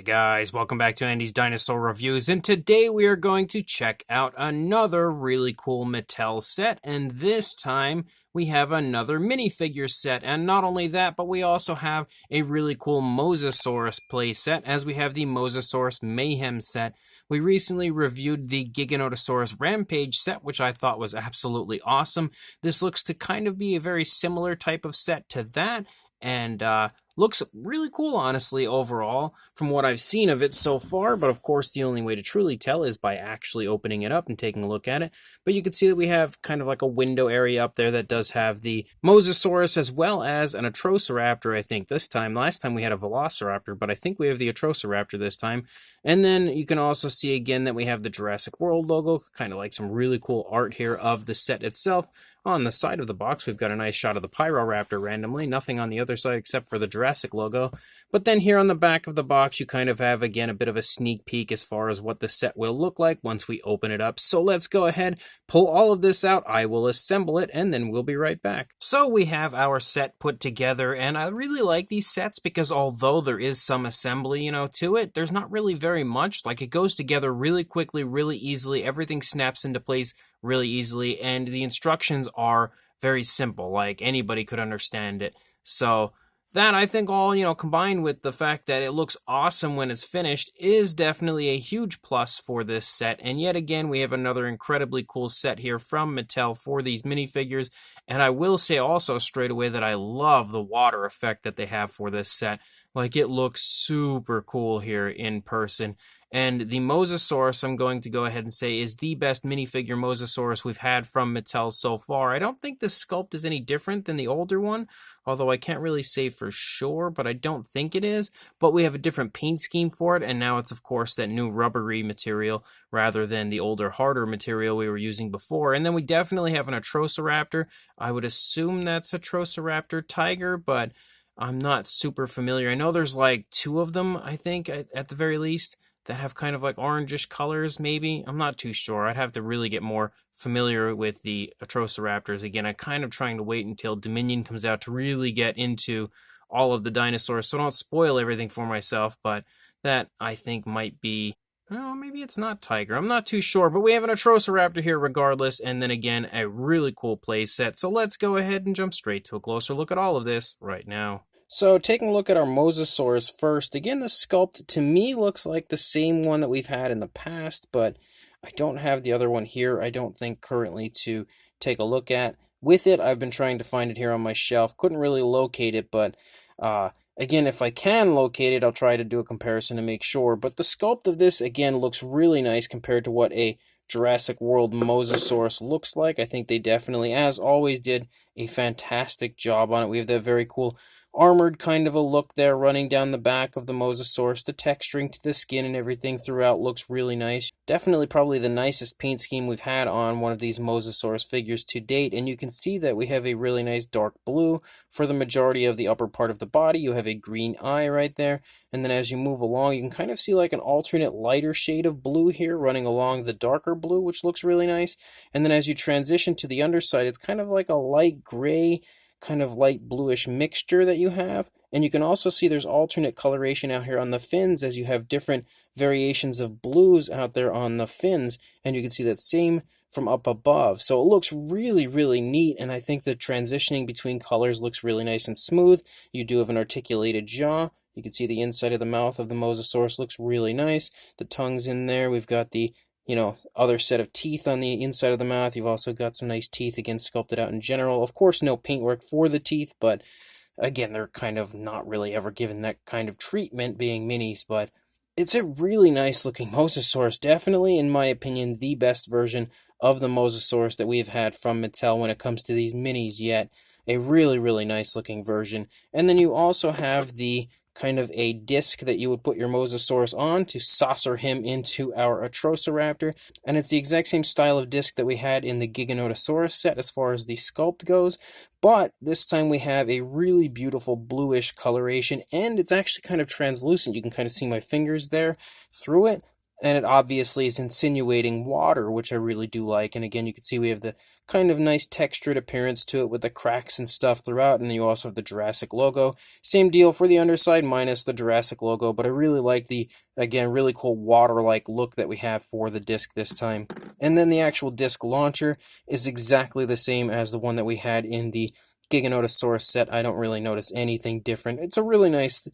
Guys, welcome back to Andy's Dinosaur Reviews, and today we are going to check out another really cool Mattel set, and this time we have another minifigure set, and not only that, but we also have a really cool Mosasaurus playset, as we have the Mosasaurus Mayhem set. We recently reviewed the Giganotosaurus Rampage set, which I thought was absolutely awesome. This looks to kind of be a very similar type of set to that, and looks really cool, honestly, overall, from what I've seen of it so far, but of course the only way to truly tell is by actually opening it up and taking a look at it. But you can see that we have kind of like a window area up there that does have the Mosasaurus as well as an Atrocious Raptor, I think, this time. Last time we had a Velociraptor, but I think we have the Atrocious Raptor this time. And then you can also see again that we have the Jurassic World logo, kind of like some really cool art here of the set itself. On the side of the box, we've got a nice shot of the Pyroraptor randomly, nothing on the other side except for the Jurassic logo. But then here on the back of the box, you kind of have, again, a bit of a sneak peek as far as what the set will look like once we open it up. So let's go ahead, pull all of this out, I will assemble it, and then we'll be right back. So we have our set put together, and I really like these sets because although there is some assembly, to it, there's not really very much. Like, it goes together really quickly, really easily, everything snaps into place really easily, and the instructions are very simple, like anybody could understand it. So that, I think, all combined with the fact that it looks awesome when it's finished, is definitely a huge plus for this set. And yet again, we have another incredibly cool set here from Mattel for these minifigures. And I will say also straight away that I love the water effect that they have for this set. Like, it looks super cool here in person. And the Mosasaurus, I'm going to go ahead and say, is the best minifigure Mosasaurus we've had from Mattel so far. I don't think the sculpt is any different than the older one, although I can't really say for sure, but I don't think it is. But we have a different paint scheme for it, and now it's, of course, that new rubbery material rather than the older, harder material we were using before. And then we definitely have an Atrocious Raptor. I would assume that's Atrocious Raptor Tiger, but I'm not super familiar. I know there's like two of them, I think, at the very least, that have kind of like orangish colors, maybe. I'm not too sure. I'd have to really get more familiar with the Atrocious Raptors. Again, I'm kind of trying to wait until Dominion comes out to really get into all of the dinosaurs, so don't spoil everything for myself, but that, I think, might be... Oh, maybe it's not Tiger. I'm not too sure, but we have an Atrocious Raptor here regardless, and then again, a really cool play set. So let's go ahead and jump straight to a closer look at all of this right now. So taking a look at our Mosasaurus first, again, the sculpt to me looks like the same one that we've had in the past, but I don't have the other one here, I don't think, currently to take a look at. With it, I've been trying to find it here on my shelf, couldn't really locate it, but again, if I can locate it, I'll try to do a comparison to make sure. But the sculpt of this, again, looks really nice compared to what a Jurassic World Mosasaurus looks like. I think they definitely, as always, did a fantastic job on it. We have that very cool armored kind of a look there running down the back of the Mosasaurus. The texturing to the skin and everything throughout looks really nice. Definitely probably the nicest paint scheme we've had on one of these Mosasaurus figures to date, and you can see that we have a really nice dark blue for the majority of the upper part of the body. You have a green eye right there, and then as you move along, you can kind of see like an alternate lighter shade of blue here running along the darker blue, which looks really nice. And then as you transition to the underside, it's kind of like a light gray, kind of light bluish mixture that you have. And you can also see there's alternate coloration out here on the fins as you have different variations of blues out there on the fins, and you can see that same from up above. So it looks really, really neat, and I think the transitioning between colors looks really nice and smooth. You do have an articulated jaw. You can see the inside of the mouth of the Mosasaurus looks really nice. The tongue's in there. We've got the other set of teeth on the inside of the mouth. You've also got some nice teeth, again, sculpted out in general. Of course, no paintwork for the teeth, but again, they're kind of not really ever given that kind of treatment being minis, but it's a really nice looking Mosasaurus. Definitely, in my opinion, the best version of the Mosasaurus that we've had from Mattel when it comes to these minis yet. A really, really nice looking version. And then you also have the kind of a disc that you would put your Mosasaurus on to saucer him into our Atrocious Raptor. And it's the exact same style of disc that we had in the Giganotosaurus set as far as the sculpt goes. But this time we have a really beautiful bluish coloration, and it's actually kind of translucent. You can kind of see my fingers there through it. And it obviously is insinuating water, which I really do like. And again, you can see we have the kind of nice textured appearance to it with the cracks and stuff throughout. And then you also have the Jurassic logo. Same deal for the underside minus the Jurassic logo. But I really like the, again, really cool water-like look that we have for the disc this time. And then the actual disc launcher is exactly the same as the one that we had in the Giganotosaurus set. I don't really notice anything different. It's a really nice,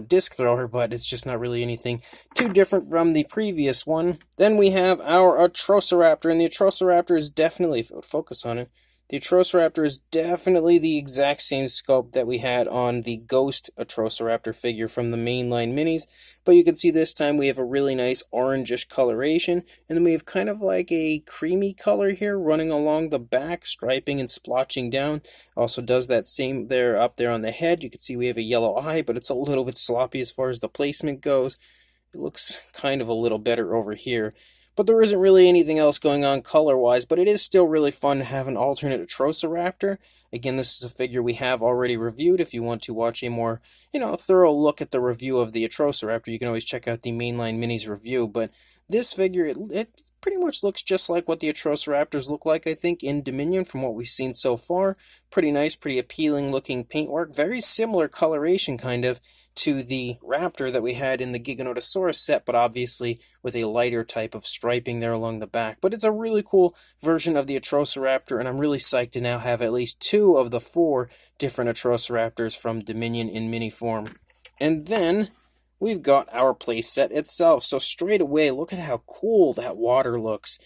disc thrower, but it's just not really anything too different from the previous one. Then we have our Atrocious, and the Atrocious is definitely, if I would focus on it, the Atrocious is definitely the exact same sculpt that we had on the Ghost Atrocious figure from the mainline minis, but you can see this time we have a really nice orangish coloration, and then we have kind of like a creamy color here running along the back, striping and splotching down. Also does that same there up there on the head. You can see we have a yellow eye, but it's a little bit sloppy as far as the placement goes. It looks kind of a little better over here. But there isn't really anything else going on color-wise, but it is still really fun to have an alternate Atrocious. Again, this is a figure we have already reviewed. If you want to watch a more, thorough look at the review of the Atrocious, you can always check out the Mainline Minis review. But this figure, it pretty much looks just like what the Atrocious look like, I think, in Dominion from what we've seen so far. Pretty nice, pretty appealing looking paintwork. Very similar coloration, kind of, to the Raptor that we had in the Giganotosaurus set, but obviously with a lighter type of striping there along the back. But it's a really cool version of the Atrocious, and I'm really psyched to now have at least 2 of the 4 different Atrocious from Dominion in mini form. And then we've got our playset itself. So straight away, look at how cool that water looks.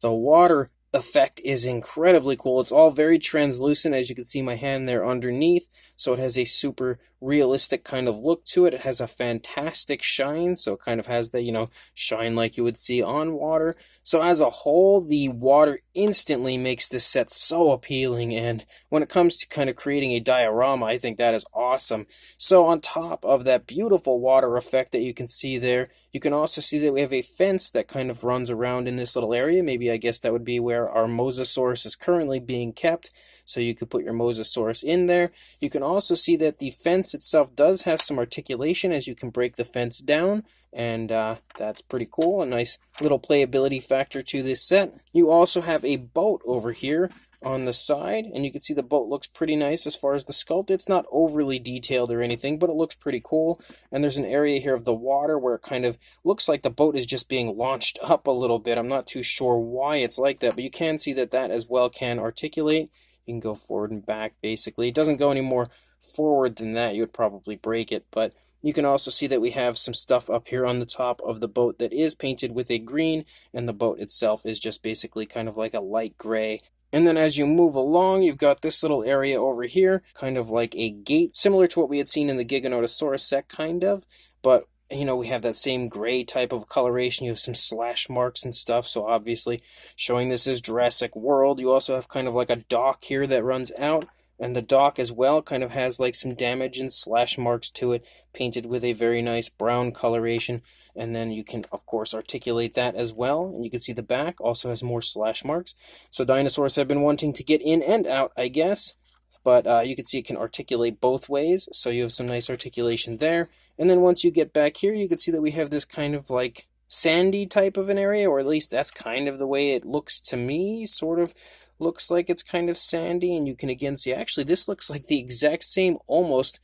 The water effect is incredibly cool. It's all very translucent, as you can see my hand there underneath, so it has a super realistic kind of look to it. It has a fantastic shine, so it kind of has the, shine like you would see on water. So as a whole, the water instantly makes this set so appealing, and when it comes to kind of creating a diorama, I think that is awesome. So on top of that beautiful water effect that you can see there, you can also see that we have a fence that kind of runs around in this little area. Maybe I guess that would be where our Mosasaurus is currently being kept. So you could put your Mosasaurus in there. You can also see that the fence itself does have some articulation, as you can break the fence down. And that's pretty cool. A nice little playability factor to this set. You also have a boat over here on the side, and you can see the boat looks pretty nice as far as the sculpt. It's not overly detailed or anything, but it looks pretty cool. And there's an area here of the water where it kind of looks like the boat is just being launched up a little bit. I'm not too sure why it's like that, but you can see that that as well can articulate. You can go forward and back, basically. It doesn't go any more forward than that. You would probably break it, but you can also see that we have some stuff up here on the top of the boat that is painted with a green, and the boat itself is just basically kind of like a light gray. And then as you move along, you've got this little area over here, kind of like a gate, similar to what we had seen in the Giganotosaurus set, kind of, but we have that same gray type of coloration. You have some slash marks and stuff, so obviously showing this is Jurassic World. You also have kind of like a dock here that runs out, and the dock as well kind of has like some damage and slash marks to it, painted with a very nice brown coloration. And then you can, of course, articulate that as well. And you can see the back also has more slash marks. So dinosaurs have been wanting to get in and out, I guess. But you can see it can articulate both ways. So you have some nice articulation there. And then once you get back here, you can see that we have this kind of like sandy type of an area, or at least that's kind of the way it looks to me. Sort of looks like it's kind of sandy. And you can again see, actually, this looks like the exact same almost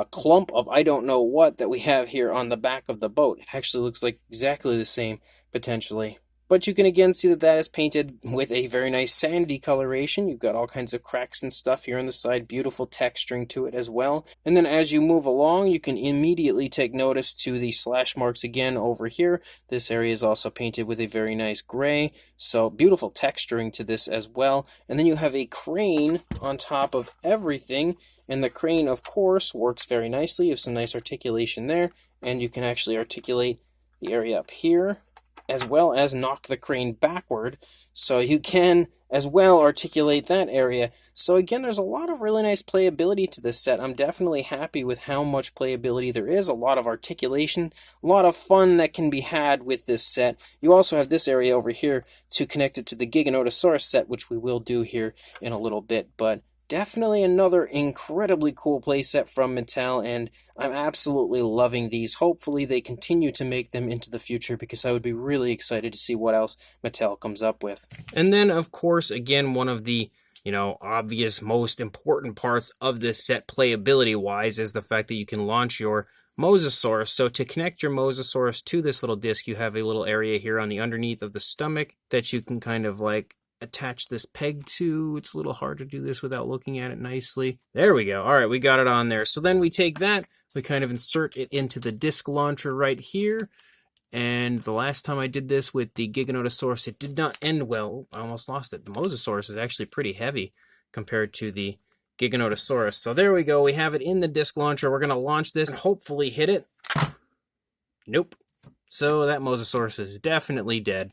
clump of I don't know what that we have here on the back of the boat. It actually looks like exactly the same, potentially. But you can again see that that is painted with a very nice sandy coloration. You've got all kinds of cracks and stuff here on the side, beautiful texturing to it as well. And then as you move along, you can immediately take notice to the slash marks again over here. This area is also painted with a very nice gray, so beautiful texturing to this as well. And then you have a crane on top of everything, and the crane, of course, works very nicely. You have some nice articulation there, and you can actually articulate the area up here, as well as knock the crane backward, so you can as well articulate that area. So again, there's a lot of really nice playability to this set. I'm definitely happy with how much playability there is, a lot of articulation, a lot of fun that can be had with this set. You also have this area over here to connect it to the Giganotosaurus set, which we will do here in a little bit, but definitely another incredibly cool playset from Mattel, and I'm absolutely loving these. Hopefully they continue to make them into the future, because I would be really excited to see what else Mattel comes up with. And then, of course, again, one of the obvious, most important parts of this set playability-wise is the fact that you can launch your Mosasaurus. So to connect your Mosasaurus to this little disc, you have a little area here on the underneath of the stomach that you can kind of like attach this peg to. It's a little hard to do this without looking at it nicely. There we go. All right, we got it on there. So then we take that, we kind of insert it into the disc launcher right here. And the last time I did this with the Giganotosaurus, it did not end well. I almost lost it. The Mosasaurus is actually pretty heavy compared to the Giganotosaurus. So there we go. We have it in the disc launcher. We're going to launch this and hopefully hit it. Nope. So that Mosasaurus is definitely dead.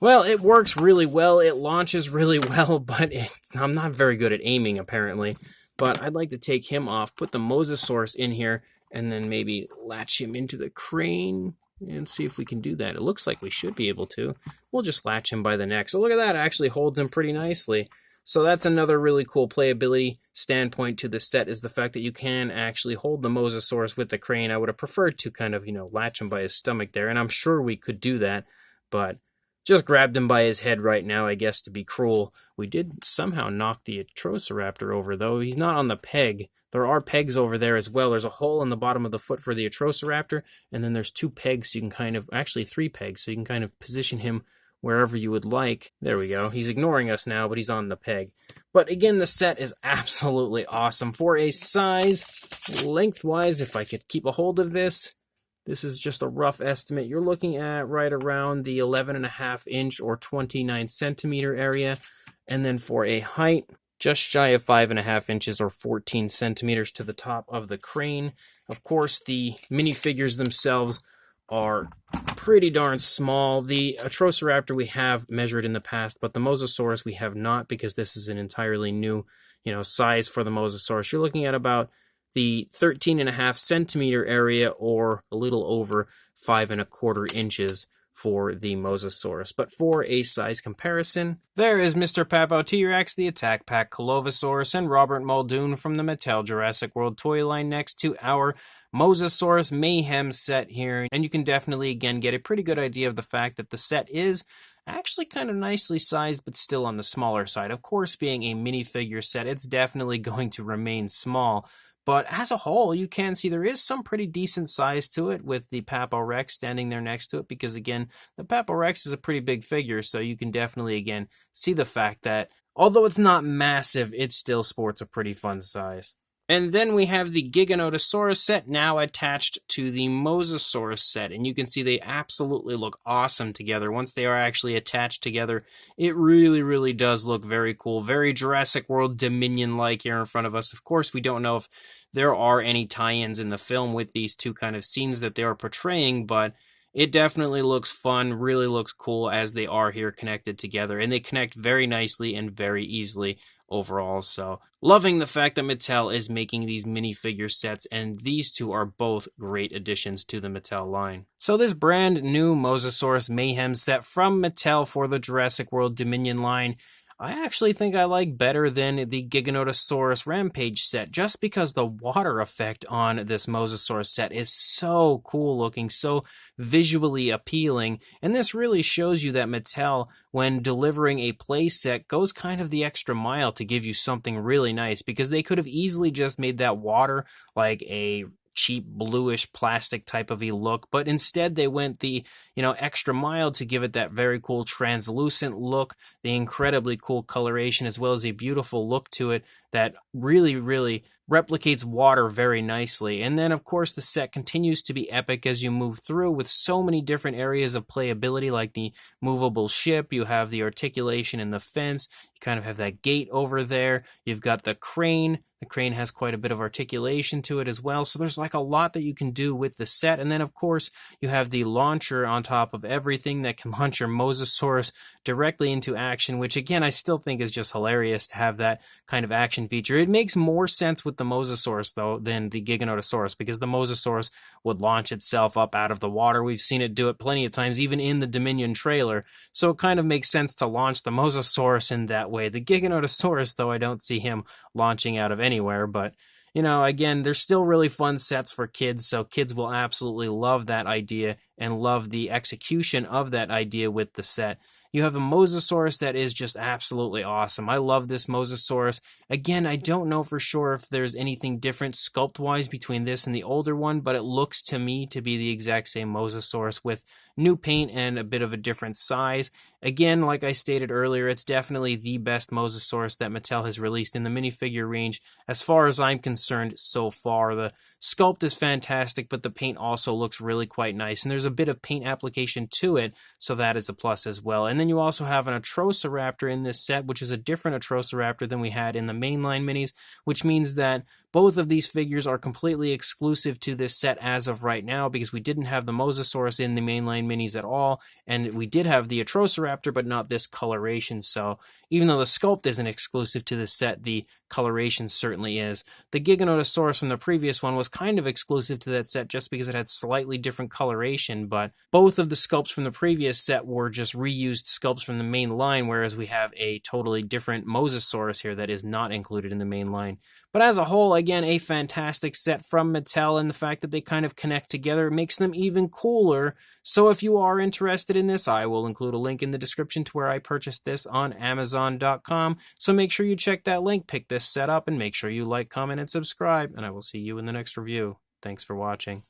Well, it works really well. It launches really well, but I'm not very good at aiming, apparently. But I'd like to take him off, put the Mosasaurus in here, and then maybe latch him into the crane and see if we can do that. It looks like we should be able to. We'll just latch him by the neck. So look at that. It actually holds him pretty nicely. So that's another really cool playability standpoint to the set, is the fact that you can actually hold the Mosasaurus with the crane. I would have preferred to kind of, latch him by his stomach there, and I'm sure we could do that, but just grabbed him by his head right now, I guess, to be cruel. We did somehow knock the Atrocious Raptor over, though. He's not on the peg. There are pegs over there as well. There's a hole in the bottom of the foot for the Atrocious Raptor, and then there's 2 pegs, so you can kind of, actually 3 pegs, so you can kind of position him wherever you would like. There we go. He's ignoring us now, but he's on the peg. But again, the set is absolutely awesome. For a size, lengthwise, if I could keep a hold of this, this is just a rough estimate. You're looking at right around the 11.5 inch or 29 centimeter area. And then for a height, just shy of 5.5 inches or 14 centimeters to the top of the crane. Of course, the minifigures themselves are pretty darn small. The Atrocious Raptor we have measured in the past, but the Mosasaurus we have not, because this is an entirely new, size for the Mosasaurus. You're looking at about the 13.5 centimeter area, or a little over 5.25 inches for the Mosasaurus. But for a size comparison, there is Mr. Papo T-Rex, the Attack Pack Colovosaurus, and Robert Muldoon from the Mattel Jurassic World toy line next to our Mosasaurus Mayhem set here. And you can definitely, again, get a pretty good idea of the fact that the set is actually kind of nicely sized, but still on the smaller side. Of course, being a minifigure set, it's definitely going to remain small. But as a whole, you can see there is some pretty decent size to it, with the Papo Rex standing there next to it, because again, the Papo Rex is a pretty big figure, so you can definitely, again, see the fact that although it's not massive, it still sports a pretty fun size. And then we have the Giganotosaurus set now attached to the Mosasaurus set, and you can see they absolutely look awesome together. Once they are actually attached together, it really, really does look very cool. Very Jurassic World Dominion-like here in front of us. Of course, we don't know if there are any tie-ins in the film with these two kind of scenes that they are portraying, but it definitely looks fun, really looks cool as they are here connected together, and they connect very nicely and very easily overall. So loving the fact that Mattel is making these minifigure sets, and these two are both great additions to the Mattel line. So this brand new Mosasaurus Mayhem set from Mattel for the Jurassic World Dominion line, I actually think I like better than the Giganotosaurus Rampage set, just because the water effect on this Mosasaurus set is so cool looking, so visually appealing, and this really shows you that Mattel, when delivering a playset, goes kind of the extra mile to give you something really nice, because they could have easily just made that water like a cheap bluish plastic type of a look, but instead they went the extra mile to give it that very cool translucent look, the incredibly cool coloration, as well as a beautiful look to it that really, really replicates water very nicely. And then of course the set continues to be epic as you move through, with so many different areas of playability, like the movable ship, you have the articulation in the fence, you kind of have that gate over there, you've got the crane. The crane has quite a bit of articulation to it as well, so there's like a lot that you can do with the set. And then of course you have the launcher on top of everything that can launch your Mosasaurus directly into action, which again I still think is just hilarious to have that kind of action action feature. It makes more sense with the Mosasaurus, though, than the Giganotosaurus, because the Mosasaurus would launch itself up out of the water. We've seen it do it plenty of times, even in the Dominion trailer, so it kind of makes sense to launch the Mosasaurus in that way. The Giganotosaurus, though, I don't see him launching out of anywhere, but you know, again, there's still really fun sets for kids, so kids will absolutely love that idea and love the execution of that idea with the set. You have a Mosasaurus that is just absolutely awesome. I love this Mosasaurus. Again, I don't know for sure if there's anything different sculpt-wise between this and the older one, but it looks to me to be the exact same Mosasaurus with new paint and a bit of a different size. Again, like I stated earlier, it's definitely the best Mosasaurus that Mattel has released in the minifigure range as far as I'm concerned so far. The sculpt is fantastic, but the paint also looks really quite nice, and there's a bit of paint application to it, so that is a plus as well. And then you also have an Atrocious Raptor in this set, which is a different Atrocious Raptor than we had in the mainline minis, which means that both of these figures are completely exclusive to this set as of right now, because we didn't have the Mosasaurus in the mainline minis at all, and we did have the Atrocious Raptor, but not this coloration. So even though the sculpt isn't exclusive to this set, the coloration certainly is. The Giganotosaurus from the previous one was kind of exclusive to that set just because it had slightly different coloration, but both of the sculpts from the previous set were just reused sculpts from the main line, whereas we have a totally different Mosasaurus here that is not included in the main line. But as a whole, again, a fantastic set from Mattel, and the fact that they kind of connect together makes them even cooler. So if you are interested in this, I will include a link in the description to where I purchased this on Amazon.com. So make sure you check that link, pick this set up, and make sure you like, comment, and subscribe. And I will see you in the next review. Thanks for watching.